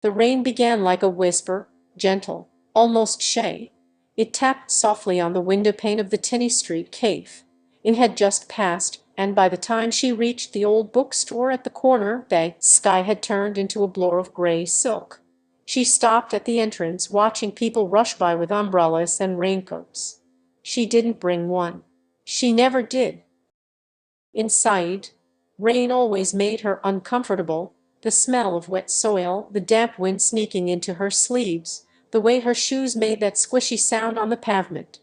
The rain began like a whisper, gentle, almost shy. It tapped softly on the windowpane of the tiny street cave. It had just passed, and by the time she reached the old bookstore at the corner, the sky had turned into a blur of gray silk. She stopped at the entrance, watching people rush by with umbrellas and raincoats. She didn't bring one. She never did. Inside, rain always made her uncomfortable, the smell of wet soil, the damp wind sneaking into her sleeves, the way her shoes made that squishy sound on the pavement.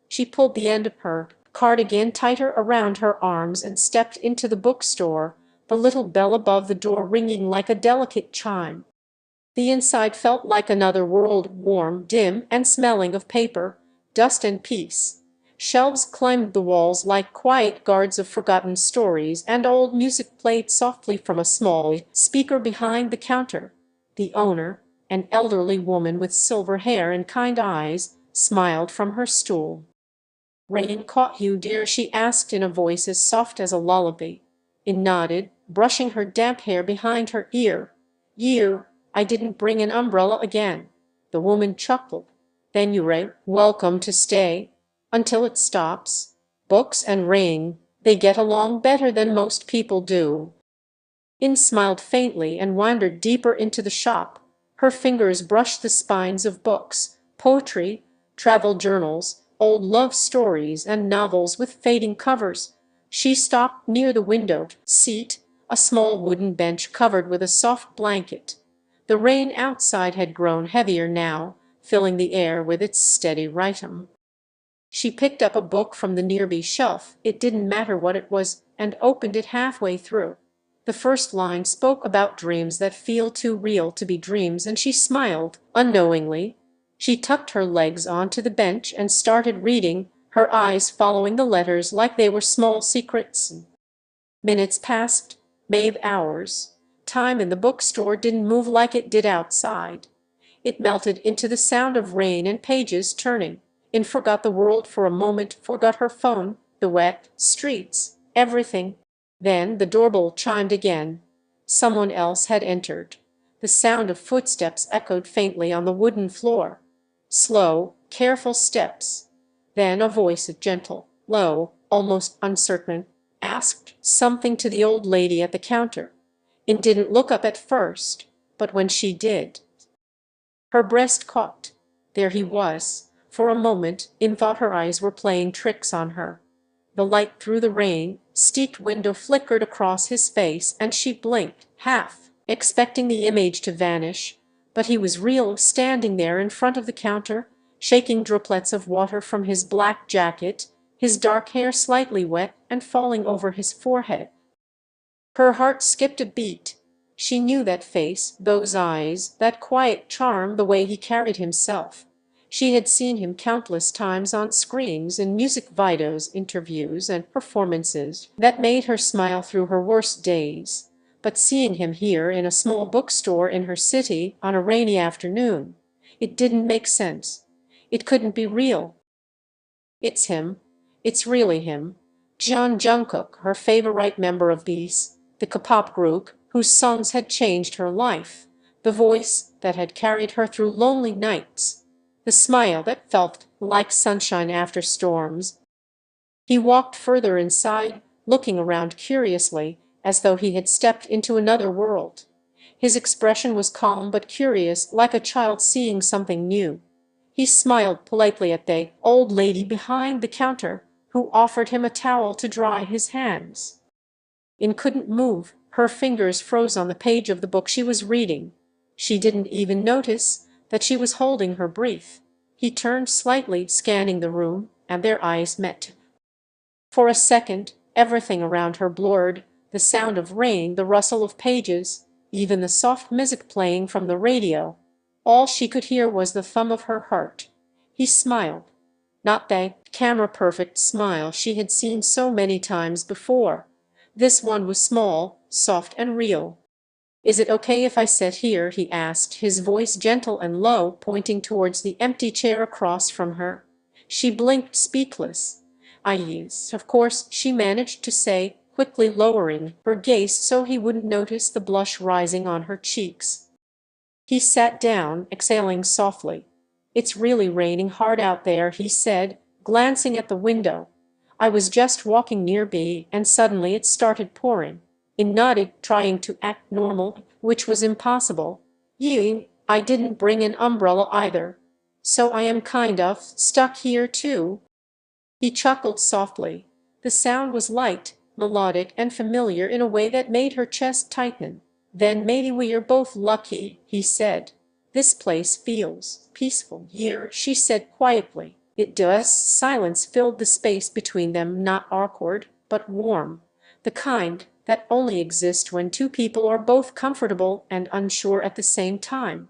She pulled the end of her cardigan tighter around her arms and stepped into the bookstore, the little bell above the door ringing like a delicate chime. The inside felt like another world, warm, dim, and smelling of paper, dust, and peace. Shelves climbed the walls like quiet guards of forgotten stories, and old music played softly from a small speaker behind the counter. The owner, an elderly woman with silver hair and kind eyes, smiled from her stool. "Rain caught you, dear?" she asked in a voice as soft as a lullaby. It nodded, brushing her damp hair behind her ear. "You, I didn't bring an umbrella again." The woman chuckled. "Then you're welcome to stay until it stops. Books and rain, they get along better than most people do." In smiled faintly and wandered deeper into the shop. Her fingers brushed the spines of books, poetry, travel journals, old love stories, and novels with fading covers. She stopped near the window seat, a small wooden bench covered with a soft blanket. The rain outside had grown heavier now, filling the air with its steady rhythm. She picked up a book from the nearby shelf, it didn't matter what it was, and opened it halfway through. The first line spoke about dreams that feel too real to be dreams, and she smiled, unknowingly. She tucked her legs onto the bench and started reading, her eyes following the letters like they were small secrets. Minutes passed, maybe hours. Time in the bookstore didn't move like it did outside. It melted into the sound of rain and pages turning, and forgot the world for a moment, forgot her phone, the wet streets, everything. Then the doorbell chimed again. Someone else had entered. The sound of footsteps echoed faintly on the wooden floor. Slow, careful steps. Then a voice, gentle, low, almost uncertain, asked something to the old lady at the counter. It didn't look up at first, but when she did, her breast caught. There he was. For a moment, in thought her eyes were playing tricks on her. The light through the rain-steeped window flickered across his face, and she blinked, half expecting the image to vanish. But he was real, standing there in front of the counter, shaking droplets of water from his black jacket, his dark hair slightly wet and falling over his forehead. Her heart skipped a beat. She knew that face, those eyes, that quiet charm, the way he carried himself. She had seen him countless times on screens, in music videos, interviews, and performances that made her smile through her worst days. But seeing him here in a small bookstore in her city on a rainy afternoon, it didn't make sense. It couldn't be real. It's him. It's really him. Jungkook, her favorite member of the K-pop group whose songs had changed her life, the voice that had carried her through lonely nights, the smile that felt like sunshine after storms. He walked further inside, looking around curiously, as though he had stepped into another world. His expression was calm but curious, like a child seeing something new. He smiled politely at the old lady behind the counter, who offered him a towel to dry his hands. In couldn't move, her fingers froze on the page of the book she was reading. She didn't even notice that she was holding her breath. He turned slightly, scanning the room, and their eyes met. For a second, everything around her blurred, the sound of rain, the rustle of pages, even the soft music playing from the radio. All she could hear was the thump of her heart. He smiled. Not the camera-perfect smile she had seen so many times before. This one was small, soft, and real. "Is it okay if I sit here?" he asked, his voice gentle and low, pointing towards the empty chair across from her. She blinked, speechless. "Yes, of course," she managed to say, quickly lowering her gaze so he wouldn't notice the blush rising on her cheeks. He sat down, exhaling softly. It's really raining hard out there, he said, glancing at the window. I was just walking nearby, and suddenly it started pouring. He nodded, trying to act normal, which was impossible. I didn't bring an umbrella either. So I am kind of stuck here too. He chuckled softly. The sound was light, melodic, and familiar in a way that made her chest tighten. Then maybe we are both lucky, he said. This place feels peaceful here, she said quietly. It does. Silence filled the space between them, not awkward, but warm. The kind that only exists when two people are both comfortable and unsure at the same time.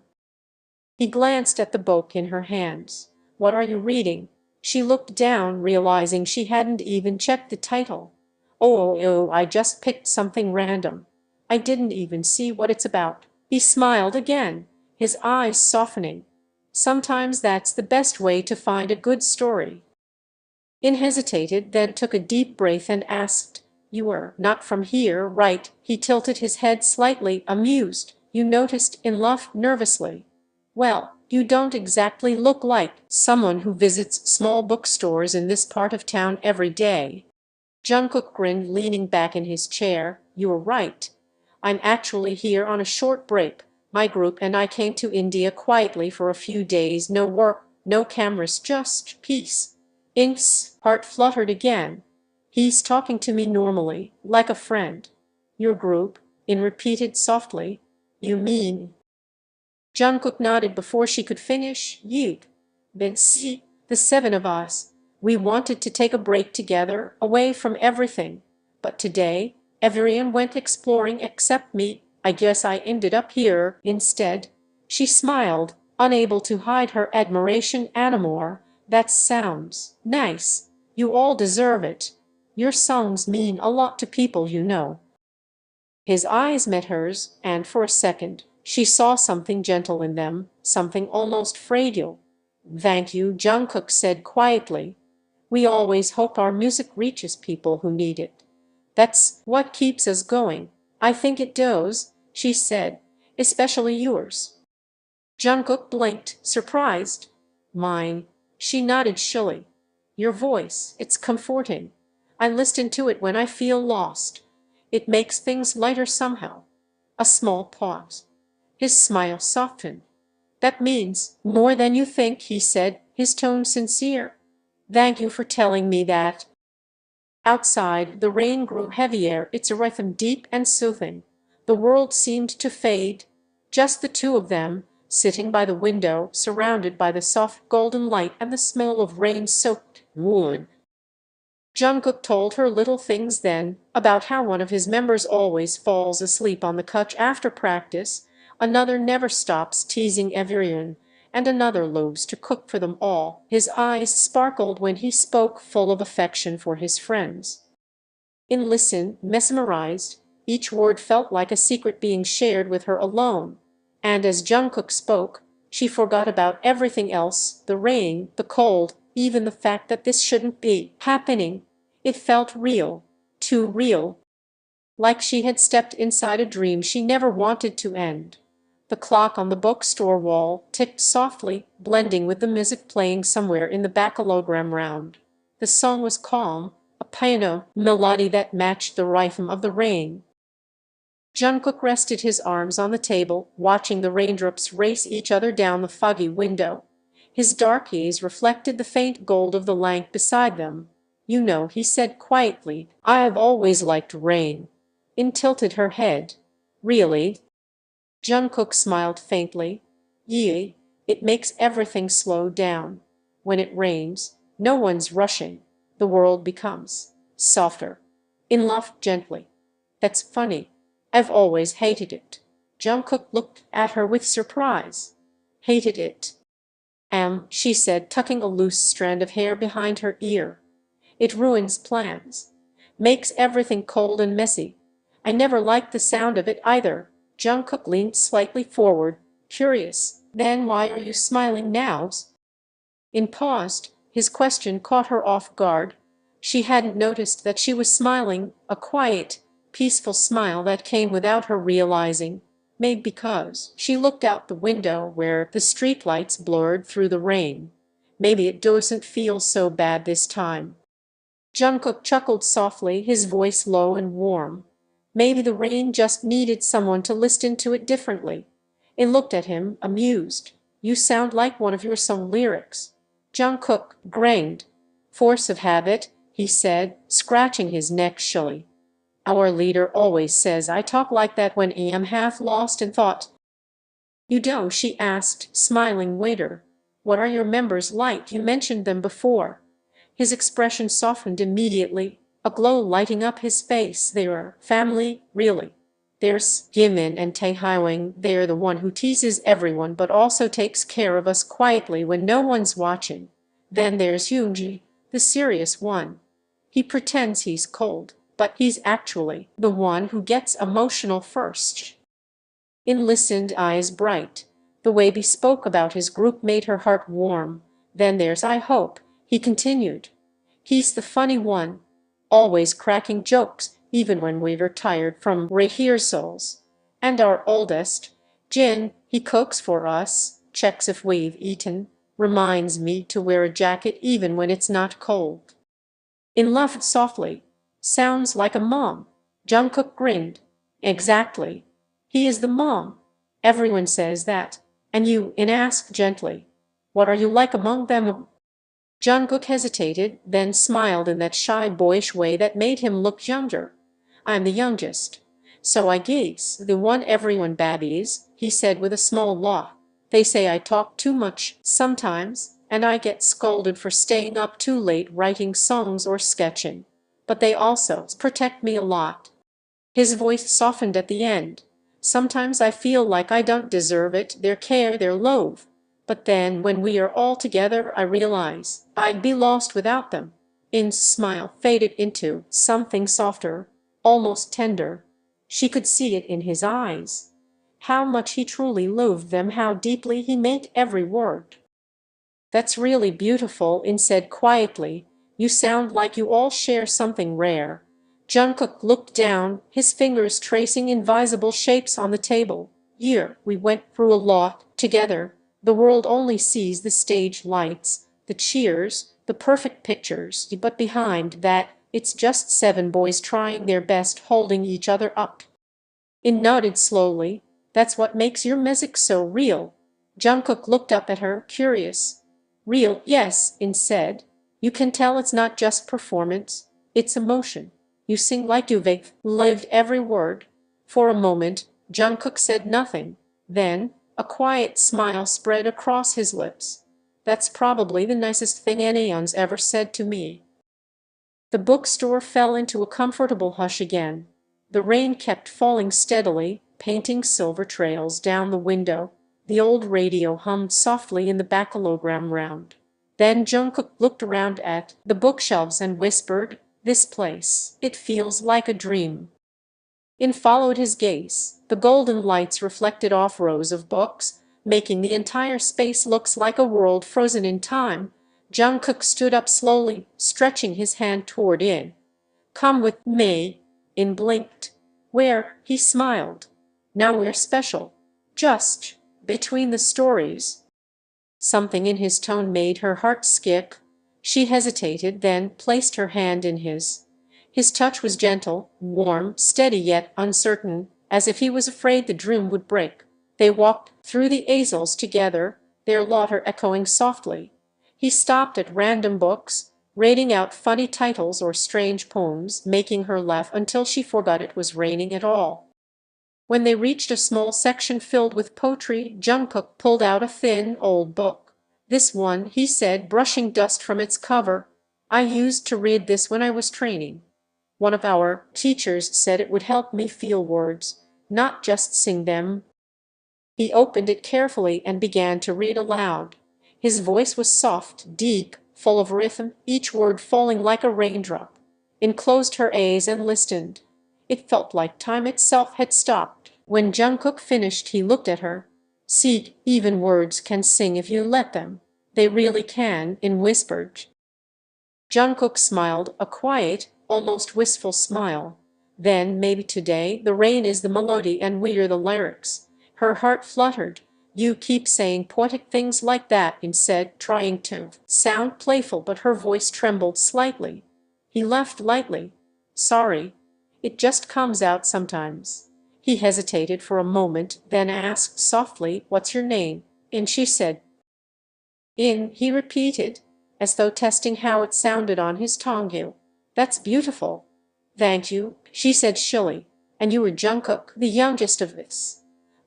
He glanced at the book in her hands. What are you reading? She looked down, realizing she hadn't even checked the title. Oh, I just picked something random. I didn't even see what it's about. He smiled again, his eyes softening. Sometimes that's the best way to find a good story. In hesitated, then took a deep breath and asked, You are not from here, right? He tilted his head slightly, amused. You noticed, in laughed nervously. Well, you don't exactly look like someone who visits small bookstores in this part of town every day. Jungkook grinned, leaning back in his chair. You are right. I'm actually here on a short break. My group and I came to India quietly for a few days. No work, no cameras, just peace. Ink's heart fluttered again. He's talking to me normally, like a friend. Your group? In repeated softly. You mean? Jungkook nodded before she could finish. You'd been see, the seven of us. We wanted to take a break together, away from everything. But today, everyone went exploring except me. I guess I ended up here instead. She smiled, unable to hide her admiration. Anamore, that sounds nice. You all deserve it. Your songs mean a lot to people you know. His eyes met hers, and for a second she saw something gentle in them, something almost fragile. Thank you, Jungkook said quietly. We always hope our music reaches people who need it. That's what keeps us going. I think it does, she said, especially yours. Jungkook blinked, surprised. Mine. She nodded shrilly. Your voice, it's comforting. I listen to it when I feel lost. It makes things lighter somehow. A small pause. His smile softened. That means more than you think, he said, his tone sincere. Thank you for telling me that. Outside, the rain grew heavier, its rhythm deep and soothing. The world seemed to fade. Just the two of them, sitting by the window, surrounded by the soft golden light and the smell of rain-soaked wood. Jungkook told her little things then, about how one of his members always falls asleep on the couch after practice, another never stops teasing everyone, and another loves to cook for them all. His eyes sparkled when he spoke, full of affection for his friends. In listen, mesmerized, each word felt like a secret being shared with her alone. And as Jungkook spoke, she forgot about everything else, the rain, the cold, even the fact that this shouldn't be happening. It felt real, too real, like she had stepped inside a dream she never wanted to end. The clock on the bookstore wall ticked softly, blending with the music playing somewhere in the baccalogram round. The song was calm, a piano melody that matched the rhythm of the rain. Jungkook rested his arms on the table, watching the raindrops race each other down the foggy window. His dark eyes reflected the faint gold of the lamp beside them. You know, he said quietly, I've always liked rain. In tilted her head. Really? Jungkook smiled faintly. Yee, it makes everything slow down. When it rains, no one's rushing. The world becomes softer. In laughed gently. That's funny. I've always hated it. Jungkook looked at her with surprise. Hated it? She said, tucking a loose strand of hair behind her ear. It ruins plans. Makes everything cold and messy. I never liked the sound of it either. Jungkook leaned slightly forward, curious. Then why are you smiling now? In paused, his question caught her off guard. She hadn't noticed that she was smiling, a quiet, peaceful smile that came without her realizing. Maybe because she looked out the window where the streetlights blurred through the rain. Maybe it doesn't feel so bad this time. Jungkook chuckled softly, his voice low and warm. Maybe the rain just needed someone to listen to it differently. It looked at him, amused. You sound like one of your song lyrics. Jungkook grinned. Force of habit, he said, scratching his neck shyly. Our leader always says I talk like that when I am half lost in thought. You don't, she asked, smiling. Waiter, what are your members like? You mentioned them before. His expression softened immediately, a glow lighting up his face. They're family, really. There's Jimin and Taehyung. They're the one who teases everyone but also takes care of us quietly when no one's watching. Then there's Yoonji, the serious one. He pretends he's cold, but he's actually the one who gets emotional first. In listened, eyes bright. The way he spoke about his group made her heart warm. Then there's I hope, he continued. He's the funny one, always cracking jokes, even when we're tired from rehearsals. And our oldest, Jin, he cooks for us, checks if we've eaten, reminds me to wear a jacket even when it's not cold. In laughed softly. Sounds like a mom. Jungkook grinned. Exactly. He is the mom. Everyone says that. And you, In asked gently. What are you like among them? Jungkook hesitated, then smiled in that shy boyish way that made him look younger. I'm the youngest. So I guess the one everyone babbies, he said with a small laugh. They say I talk too much sometimes, and I get scolded for staying up too late writing songs or sketching. But they also protect me a lot. His voice softened at the end. Sometimes I feel like I don't deserve it, their care, their love. But then when we are all together I realize I'd be lost without them. In's smile faded into something softer, almost tender. She could see it in his eyes. How much he truly loved them, how deeply he meant every word. That's really beautiful, In said quietly. You sound like you all share something rare. Jungkook looked down, his fingers tracing invisible shapes on the table. We went through a lot together. The world only sees the stage lights, the cheers, the perfect pictures, but behind that, it's just 7 boys trying their best, holding each other up. In nodded slowly. That's what makes your music so real. Jungkook looked up at her, curious. Real, yes, In said. You can tell it's not just performance, it's emotion. You sing like you've lived every word. For a moment, Jungkook said nothing. Then, a quiet smile spread across his lips. That's probably the nicest thing anyone's ever said to me. The bookstore fell into a comfortable hush again. The rain kept falling steadily, painting silver trails down the window. The old radio hummed softly in the background round. Then Jungkook looked around at the bookshelves and whispered, this place, it feels like a dream. In followed his gaze. The golden lights reflected off rows of books, making the entire space looks like a world frozen in time. Jungkook stood up slowly, stretching his hand toward In. Come with me. In blinked. Where? He smiled. Now we're special. Just between the stories. Something in his tone made her heart skip. She hesitated, then placed her hand in his. His touch was gentle, warm, steady yet uncertain, as if he was afraid the dream would break. They walked through the aisles together, their laughter echoing softly. He stopped at random books, rating out funny titles or strange poems, making her laugh until she forgot it was raining at all. When they reached a small section filled with poetry, Jungkook pulled out a thin, old book. This one, he said, brushing dust from its cover. I used to read this when I was training. One of our teachers said it would help me feel words, not just sing them. He opened it carefully and began to read aloud. His voice was soft, deep, full of rhythm, each word falling like a raindrop. In closed her eyes and listened. It felt like time itself had stopped. When Jungkook finished, he looked at her. See, even words can sing if you let them. They really can, In whispered. Jungkook smiled, a quiet, almost wistful smile. Then, maybe today, the rain is the melody and we're the lyrics. Her heart fluttered. You keep saying poetic things like that, said, trying to sound playful, but her voice trembled slightly. He laughed lightly. Sorry. It just comes out sometimes. He hesitated for a moment, then asked softly, What's your name? And she said, he repeated, as though testing how it sounded on his tongue. That's beautiful. Thank you, she said shrilly. And you were Jungkook, the youngest of this.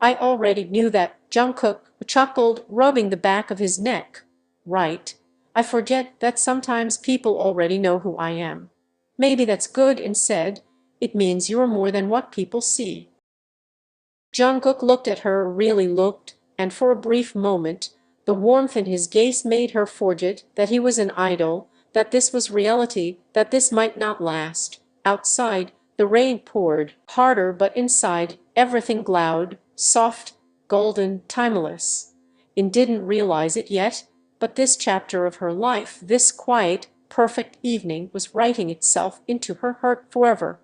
I already knew that, Jungkook chuckled, rubbing the back of his neck. Right. I forget that sometimes people already know who I am. Maybe that's good, said. It means you're more than what people see. Jungkook looked at her, really looked, and for a brief moment, the warmth in his gaze made her forget that he was an idol, that this was reality, that this might not last. Outside, the rain poured harder, but inside, everything glowed, soft, golden, timeless. In didn't realize it yet, but this chapter of her life, this quiet, perfect evening, was writing itself into her heart forever.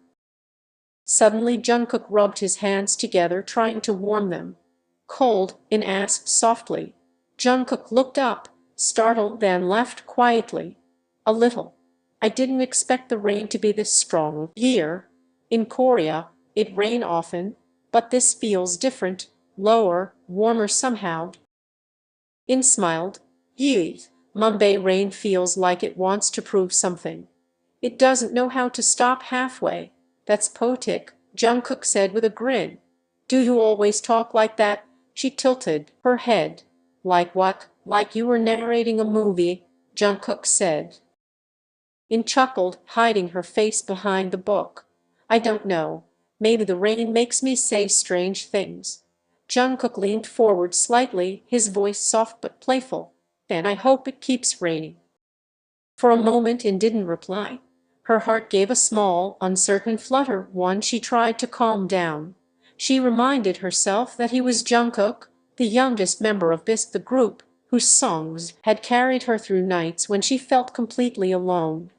Suddenly Jungkook rubbed his hands together, trying to warm them. Cold, asked softly. Jungkook looked up, startled, then laughed quietly. A little. I didn't expect the rain to be this strong. Here, in Korea, it rains often, but this feels different, lower, warmer somehow. Smiled. Mumbai rain feels like it wants to prove something. It doesn't know how to stop halfway. That's poetic, Jungkook said with a grin. Do you always talk like that? She tilted her head. Like what? Like you were narrating a movie, Jungkook said. Chuckled, hiding her face behind the book. I don't know. Maybe the rain makes me say strange things. Jungkook leaned forward slightly, his voice soft but playful. Then I hope it keeps raining. For a moment didn't reply. Her heart gave a small, uncertain flutter, one she tried to calm down. She reminded herself that he was Jungkook, the youngest member of the group, whose songs had carried her through nights when she felt completely alone.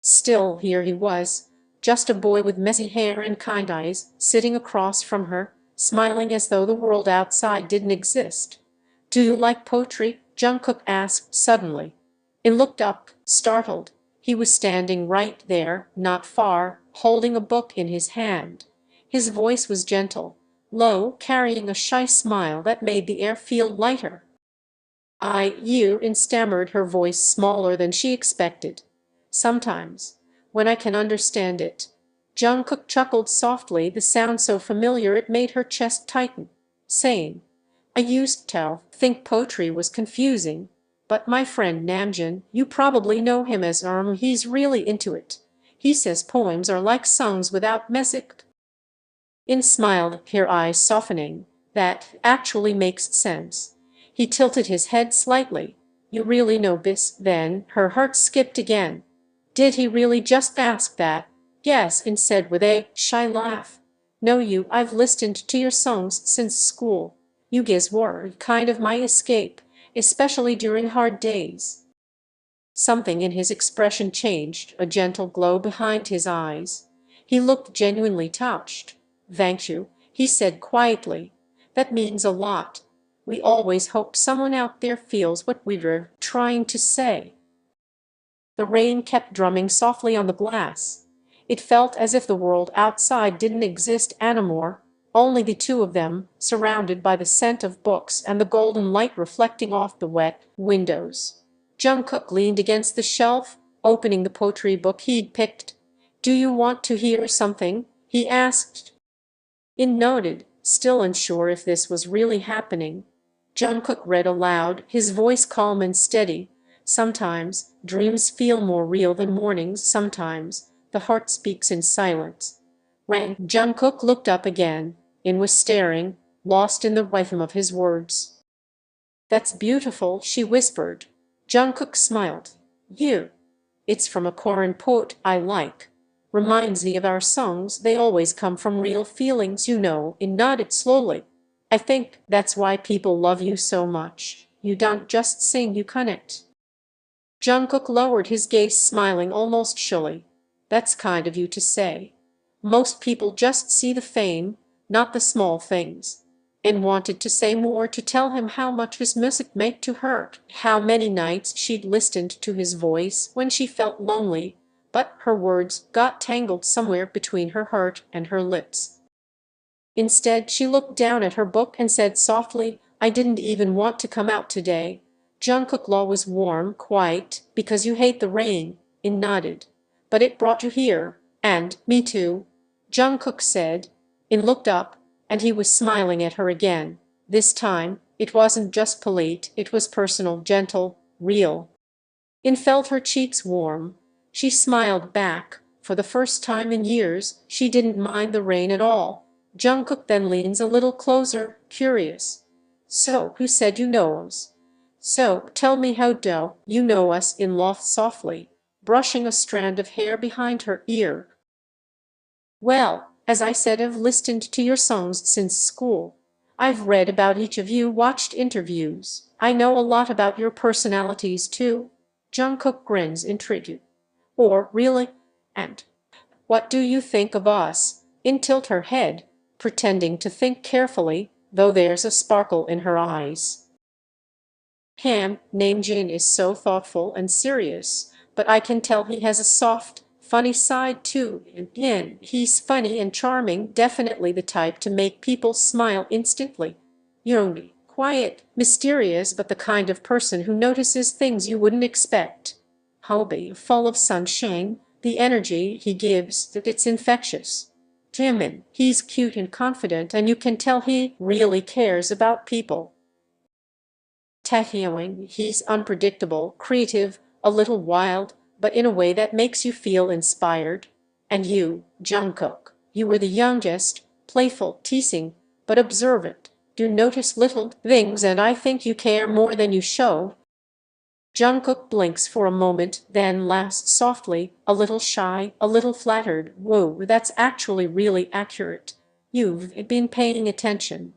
Still, here he was, just a boy with messy hair and kind eyes, sitting across from her, smiling as though the world outside didn't exist. Do you like poetry? Jungkook asked suddenly. Looked up, startled. He was standing right there, not far, holding a book in his hand. His voice was gentle, low, carrying a shy smile that made the air feel lighter. You stammered, her voice smaller than she expected. Sometimes, when I can understand it. Jungkook chuckled softly, the sound so familiar it made her chest tighten, saying, I used to think poetry was confusing. But my friend Namjoon, you probably know him as he's really into it. He says poems are like songs without music. Smiled, her eyes softening. That actually makes sense. He tilted his head slightly. You really know this, then? Her heart skipped again. Did he really just ask that? Yes, said with a shy laugh. No, I've listened to your songs since school. You guys were kind of my escape, especially during hard days. Something in his expression changed, a gentle glow behind his eyes. He looked genuinely touched. Thank you, he said quietly. That means a lot. We always hope someone out there feels what we were trying to say. The rain kept drumming softly on the glass. It felt as if the world outside didn't exist anymore, only the two of them, surrounded by the scent of books and the golden light reflecting off the wet windows. Jungkook leaned against the shelf, opening the poetry book he'd picked. Do you want to hear something? He asked. Nodded, still unsure if this was really happening. Jungkook read aloud, his voice calm and steady. Sometimes, dreams feel more real than mornings. Sometimes, the heart speaks in silence. Jungkook looked up again, was staring, lost in the rhythm of his words. That's beautiful, she whispered. Jungkook smiled. It's from a Korean poet I like. Reminds me of our songs, they always come from real feelings, nodded slowly. I think that's why people love you so much. You don't just sing, you connect. Jungkook lowered his gaze, smiling almost shyly. That's kind of you to say. Most people just see the fame, not the small things. and wanted to say more, to tell him how much his music meant to her, how many nights she'd listened to his voice when she felt lonely, but her words got tangled somewhere between her heart and her lips. Instead, she looked down at her book and said softly, "I didn't even want to come out today." Jungkook law was warm, quiet, "Because you hate the rain," In nodded. "But it brought you here, and me too," Jungkook said. In looked up, and he was smiling at her again. This time, it wasn't just polite, it was personal, gentle, real. In felt her cheeks warm. She smiled back. For the first time in years, she didn't mind the rain at all. Jungkook then leans a little closer, curious. "So, who said you know us?" "So, tell me how do you know us?" In laughed softly, brushing a strand of hair behind her ear. "Well, as I said, I've listened to your songs since school. I've read about each of you, watched interviews. I know a lot about your personalities too." Jungkook grins, intrigued. "Or really? And what do you think of us?" In tilt her head, pretending to think carefully, though there's a sparkle in her eyes. Namjoon is so thoughtful and serious, but I can tell he has a soft, funny side too. And he's funny and charming, definitely the type to make people smile instantly. Young, quiet, mysterious, but the kind of person who notices things you wouldn't expect. Hobby, full of sunshine, the energy he gives, that it's infectious. Jimin, he's cute and confident, and you can tell he really cares about people. Taehyung, he's unpredictable, creative, a little wild, but in a way that makes you feel inspired. And you, Jungkook, you were the youngest, playful, teasing, but observant. Do notice little things, and I think you care more than you show. Jungkook blinks for a moment, then laughs softly, a little shy, a little flattered. Whoa, that's actually really accurate. You've been paying attention.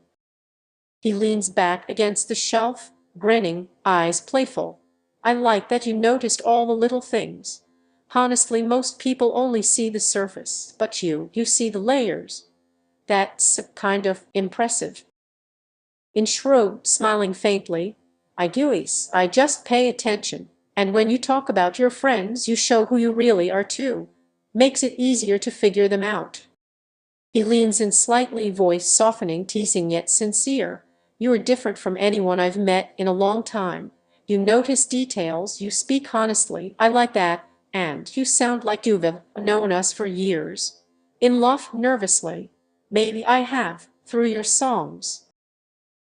He leans back against the shelf, grinning, eyes playful. I like that you noticed all the little things. Honestly, most people only see the surface, but you see the layers. That's kind of impressive. In shrewd, smiling faintly, I just pay attention. And when you talk about your friends, you show who you really are too. Makes it easier to figure them out. He leans in slightly, voice softening, teasing yet sincere. You are different from anyone I've met in a long time. You notice details, you speak honestly, I like that, and you sound like you've known us for years. In laughed nervously. Maybe I have, through your songs.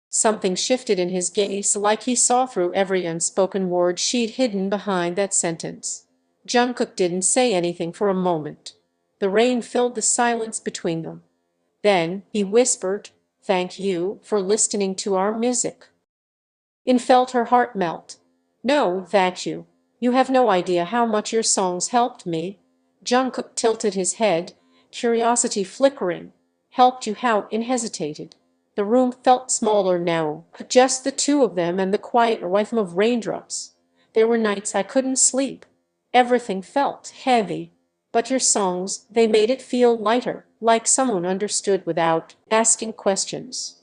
Something shifted in his gaze, like he saw through every unspoken word she'd hidden behind that sentence. Jungkook didn't say anything for a moment. The rain filled the silence between them. Then he whispered, "Thank you for listening to our music." In felt her heart melt. "No, thank you. You have no idea how much your songs helped me." Jungkook tilted his head, curiosity flickering. "Helped you how?" In hesitated. The room felt smaller now, just the two of them and the quiet rhythm of raindrops. There were nights I couldn't sleep. Everything felt heavy. But your songs, they made it feel lighter, like someone understood without asking questions.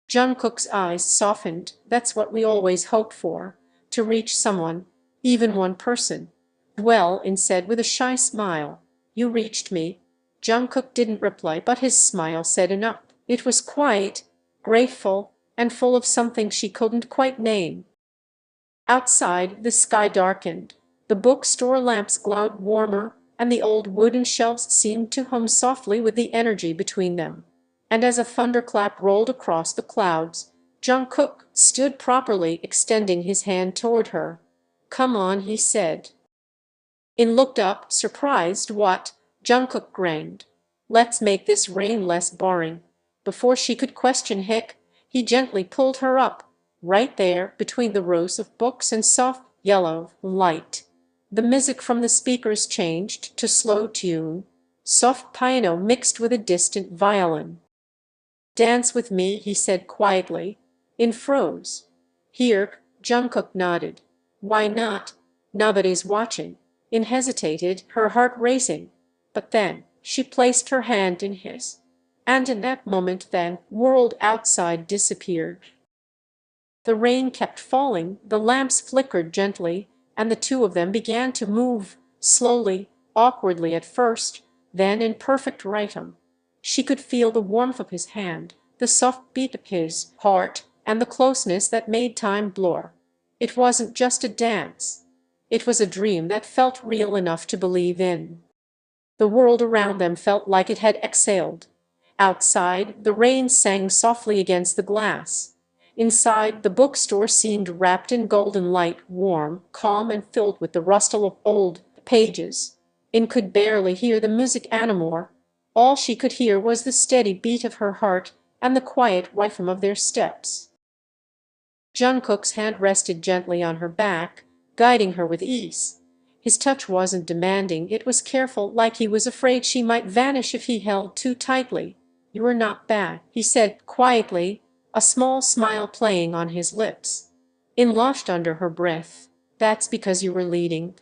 Jungkook's eyes softened. That's what we always hoped for, to reach someone, even one person. "Well," In said with a shy smile, "you reached me." Jungkook didn't reply, but his smile said enough. It was quiet, grateful, and full of something she couldn't quite name. Outside, the sky darkened. The bookstore lamps glowed warmer, and the old wooden shelves seemed to hum softly with the energy between them. And as a thunderclap rolled across the clouds, Jungkook stood properly, extending his hand toward her. "Come on," he said. In looked up, surprised. "What?" Jungkook grinned. "Let's make this rain less boring." Before she could question Hick, he gently pulled her up, right there, between the rows of books and soft, yellow light. The music from the speakers changed to slow tune, soft piano mixed with a distant violin. "Dance with me," he said quietly. In froze. "Here," Jungkook nodded. "Why not? Nobody's watching." In hesitated, her heart racing. But then, she placed her hand in his. And in that moment the world outside disappeared. The rain kept falling, the lamps flickered gently, and the two of them began to move, slowly, awkwardly at first, then in perfect rhythm. She could feel the warmth of his hand, the soft beat of his heart, and the closeness that made time blur. It wasn't just a dance. It was a dream that felt real enough to believe in. The world around them felt like it had exhaled. Outside, the rain sang softly against the glass. Inside, the bookstore seemed wrapped in golden light, warm, calm, and filled with the rustle of old pages. In could barely hear the music anymore. All she could hear was the steady beat of her heart and the quiet rhythm of their steps. Jungkook's hand rested gently on her back, guiding her with ease. His touch wasn't demanding, it was careful, like he was afraid she might vanish if he held too tightly. "You are not bad," he said quietly, a small smile playing on his lips. In Lost under her breath, "That's because you were leading."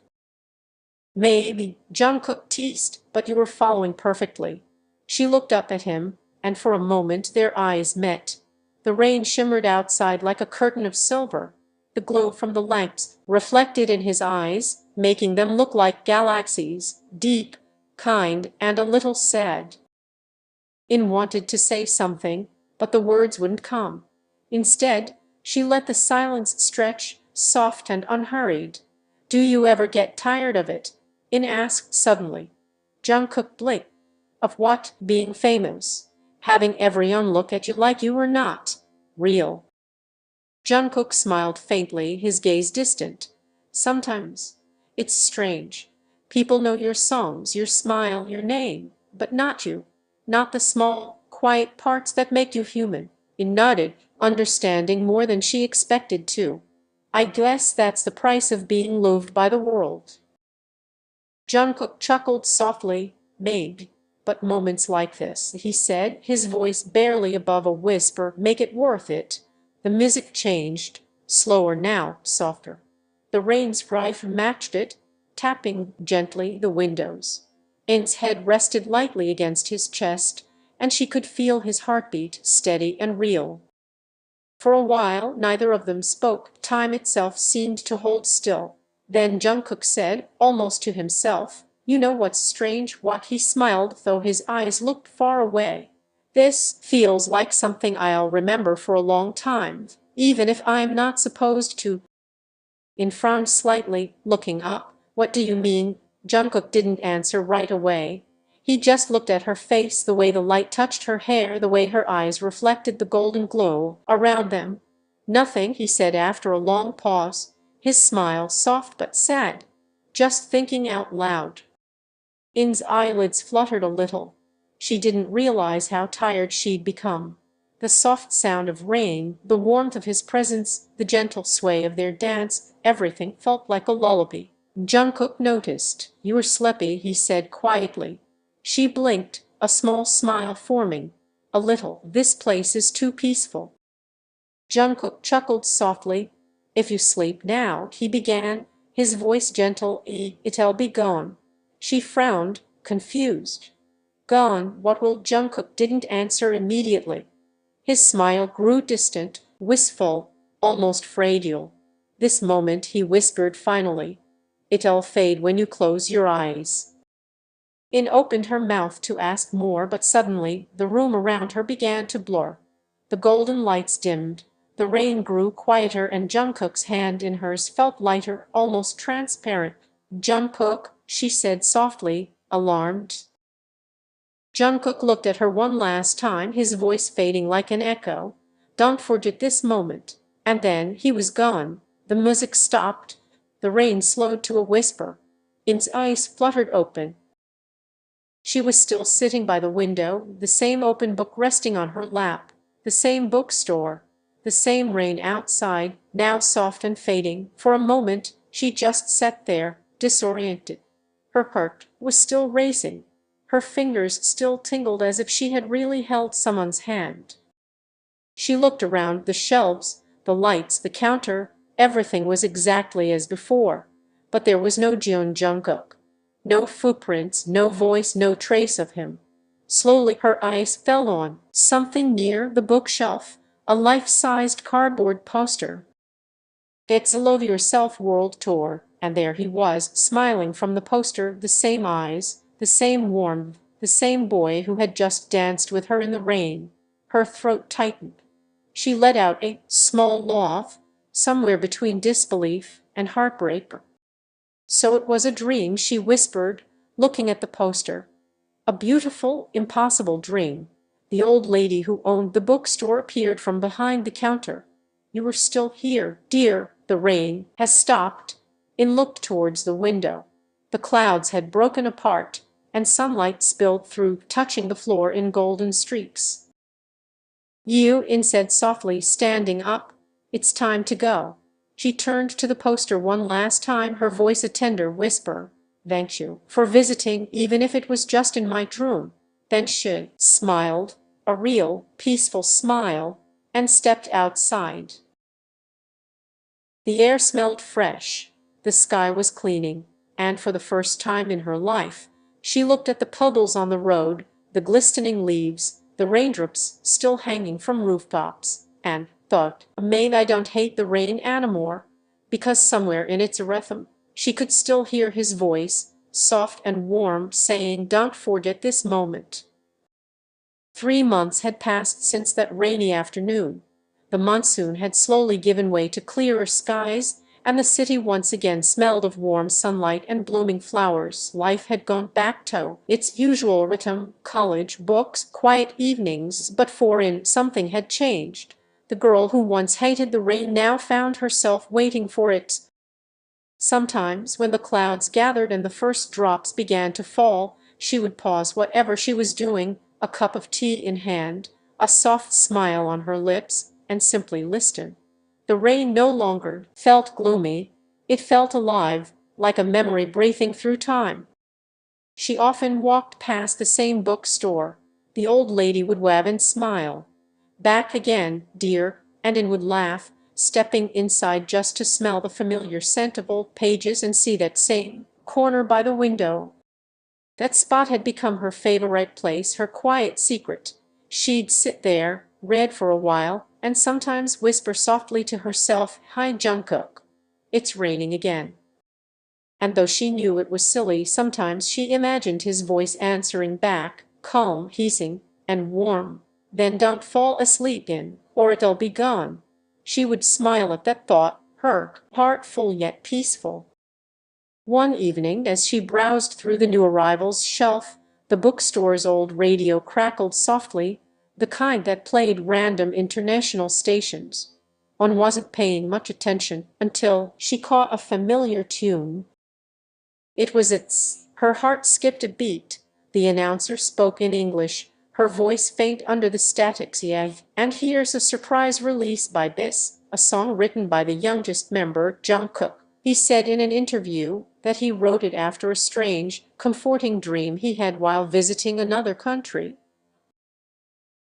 "Maybe," Jungkook teased, "but you were following perfectly." She looked up at him, and for a moment their eyes met. The rain shimmered outside like a curtain of silver. The glow from the lamps reflected in his eyes, making them look like galaxies, deep, kind, and a little sad. In wanted to say something, but the words wouldn't come. Instead, she let the silence stretch, soft and unhurried. "Do you ever get tired of it?" In asked suddenly. Jungkook blinked. "Of what? Being famous? Having everyone look at you like you were not real?" Jungkook smiled faintly, his gaze distant. "Sometimes. It's strange. People know your songs, your smile, your name, but not you. Not the small, quiet parts that make you human." He nodded, understanding more than she expected to. "I guess that's the price of being loved by the world." Jungkook chuckled softly. "Maybe. But moments like this," he said, his voice barely above a whisper, "make it worth it." The music changed, slower now, softer. The rain's rhythm matched it, tapping gently the windows. In's head rested lightly against his chest, and she could feel his heartbeat, steady and real. For a while neither of them spoke. Time itself seemed to hold still. Then Jungkook said, almost to himself, "You know what's strange?" What? He smiled, though his eyes looked far away. "This feels like something I'll remember for a long time, even if I'm not supposed to." In frowned slightly, looking up. "What do you mean?" Jungkook didn't answer right away. He just looked at her face, the way the light touched her hair, the way her eyes reflected the golden glow around them. "Nothing," he said after a long pause, his smile soft but sad. "Just thinking out loud." In's eyelids fluttered a little. She didn't realize how tired she'd become. The soft sound of rain, the warmth of his presence, the gentle sway of their dance, everything felt like a lullaby. Jungkook noticed. "You were sleepy," he said quietly. She blinked, a small smile forming. "A little. This place is too peaceful." Jungkook chuckled softly. "If you sleep now," he began, his voice gentle, "it'll be gone." She frowned, confused. "Gone? What will?" Jungkook didn't answer immediately. His smile grew distant, wistful, almost fragile. "This moment," he whispered finally. "It'll fade when you close your eyes." In opened her mouth to ask more, but suddenly the room around her began to blur. The golden lights dimmed, the rain grew quieter, and Jungkook's hand in hers felt lighter, almost transparent. "Jungkook," she said softly, alarmed. Jungkook looked at her one last time, his voice fading like an echo. "Don't forget this moment." And then he was gone. The music stopped. The rain slowed to a whisper. In's eyes fluttered open. She was still sitting by the window, the same open book resting on her lap, the same bookstore, the same rain outside, now soft and fading. For a moment she just sat there, disoriented. Her heart was still racing. Her fingers still tingled as if she had really held someone's hand. She looked around, the shelves, the lights, the counter, everything was exactly as before. But there was no Jungkook. No footprints, no voice, no trace of him. Slowly her eyes fell on something near the bookshelf, a life-sized cardboard poster. "It's a Love Yourself World Tour," and there he was, smiling from the poster, the same eyes, the same warmth, the same boy who had just danced with her in the rain. Her throat tightened. She let out a small laugh, somewhere between disbelief and heartbreak. "So it was a dream," she whispered, looking at the poster. "A beautiful, impossible dream." The old lady who owned the bookstore appeared from behind the counter. "You were still here, dear. The rain has stopped." In looked towards the window. The clouds had broken apart, and sunlight spilled through, touching the floor in golden streaks. In said softly, standing up. "It's time to go." She turned to the poster one last time, her voice a tender whisper. "Thank you for visiting, even if it was just in my room." Then she smiled, a real, peaceful smile, and stepped outside. The air smelled fresh, the sky was cleaning, and for the first time in her life, she looked at the puddles on the road, the glistening leaves, the raindrops still hanging from rooftops, and thought, "Maybe I don't hate the rain anymore," because somewhere in its rhythm she could still hear his voice, soft and warm, saying, "Don't forget this moment." 3 months had passed since that rainy afternoon. The monsoon had slowly given way to clearer skies, and the city once again smelled of warm sunlight and blooming flowers. Life had gone back to its usual rhythm: college, books, quiet evenings, but something had changed. The girl who once hated the rain now found herself waiting for it. Sometimes, when the clouds gathered and the first drops began to fall, she would pause whatever she was doing, a cup of tea in hand, a soft smile on her lips, and simply listen. The rain no longer felt gloomy, it felt alive, like a memory breathing through time. She often walked past the same bookstore. The old lady would wave and smile. "Back again, dear," and would laugh, stepping inside just to smell the familiar scent of old pages and see that same corner by the window. That spot had become her favorite place, her quiet secret. She'd sit there, read for a while, and sometimes whisper softly to herself, "Hi, Jungkook. It's raining again." And though she knew it was silly, sometimes she imagined his voice answering back, calm, hissing, and warm. "Then don't fall asleep or it'll be gone." She would smile at that thought, her heart full yet peaceful. One evening, as she browsed through the new arrivals shelf, the bookstore's old radio crackled softly, the kind that played random international stations. One wasn't paying much attention until she caught a familiar tune. It was its. Her heart skipped a beat. The announcer spoke in English, her voice faint under the statics. "Yeah, and here's a surprise release by Bis, a song written by the youngest member, Jungkook. He said in an interview that he wrote it after a strange, comforting dream he had while visiting another country."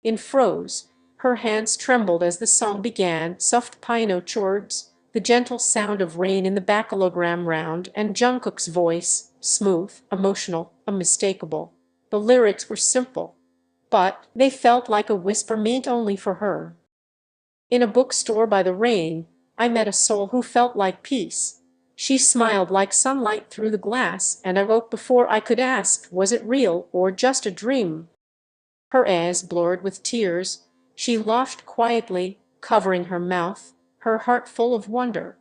In froze. Her hands trembled as the song began, soft piano chords, the gentle sound of rain in the background round, and Jungkook's voice, smooth, emotional, unmistakable. The lyrics were simple, but they felt like a whisper meant only for her. "In a bookstore by the rain, I met a soul who felt like peace. She smiled like sunlight through the glass, and I woke before I could ask, was it real or just a dream?" Her eyes blurred with tears. She laughed quietly, covering her mouth, her heart full of wonder.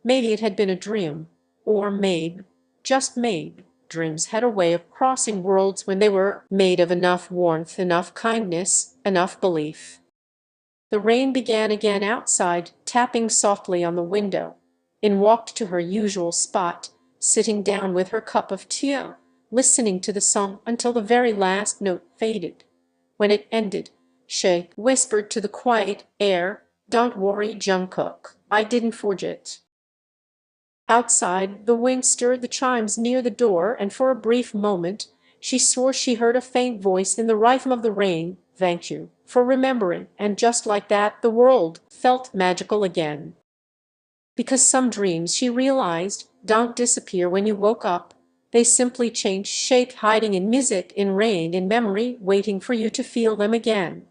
Maybe it had been a dream. Or maybe, just maybe, dreams had a way of crossing worlds when they were made of enough warmth, enough kindness, enough belief. The rain began again outside, tapping softly on the window. In walked to her usual spot, sitting down with her cup of tea, listening to the song until the very last note faded. When it ended, she whispered to the quiet air, "Don't worry, Jungkook, I didn't forget." Outside, the wind stirred the chimes near the door, and for a brief moment she swore she heard a faint voice in the rhythm of the rain, "Thank you for remembering." And just like that, the world felt magical again. Because some dreams, she realized, don't disappear when you woke up. They simply change shape, hiding in music, in rain, in memory, waiting for you to feel them again.